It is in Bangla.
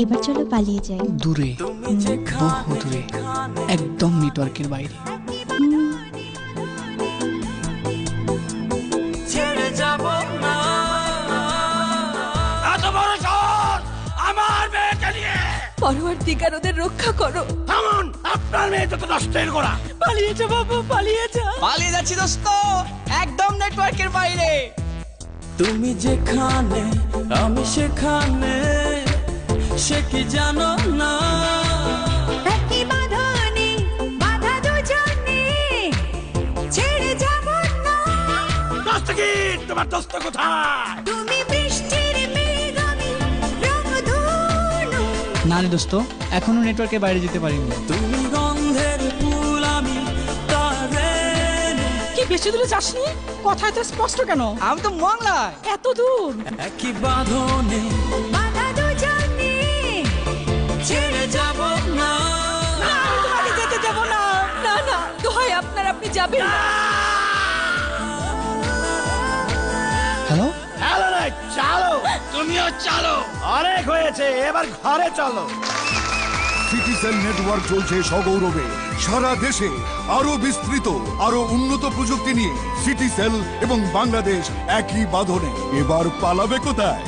এবার চলো পালিয়ে যাই। দূরে, বহু দূরে, একদম নেটওয়ার্কের বাইরে। ছেড়ে যাব না। এত বড় সাহস আমার মেয়েকে নিয়ে! পরওয়ারদিগার ওদের রক্ষা করো। থামুন, আপনার মেয়ে যত নষ্টের গোড়া। পালিয়ে যা বাবা, পালিয়ে যা। পালিয়ে যাচ্ছি দোস্ত, একদম নেটওয়ার্কের বাইরে। তুমি যেখানে আমি সেখানে, সে কি জানো না? একই বাঁধনে বাঁধা দুজনে, ছেড়ে যাব না। দস্তগীর, তোমার দোস্ত কোথায়? তুমি বৃষ্টির মেঘ, আমি রংধনু। না রে দোস্ত, এখনো নেটওয়ার্কের বাইরে যেতে পারিনি। তুমি গন্ধের ফুল, আমি তারে। কি বেশি দূরে যাসনি? কথায় তো স্পষ্ট কেন? আমি তো মংলায়। এত দূর। একই বাঁধনে বাঁধা দুজনে, ছেড়ে যাব না। আমি তোমাকে যেতে দেব না। না না, দোহাই আপনার, আপনি যাবেন না। হ্যালো, হ্যালো রে, চালো, তুমিও চালো। অনেক হয়েছে, এবার ঘরে চলো। সিটিসেল নেটওয়ার্ক চলছে সগৌরবে সারা দেশে। আরো বিস্তৃত, আরো উন্নত প্রযুক্তি নিয়ে সিটিসেল এবং বাংলাদেশ একই বাঁধনে। এবার পালাবে কোথায়?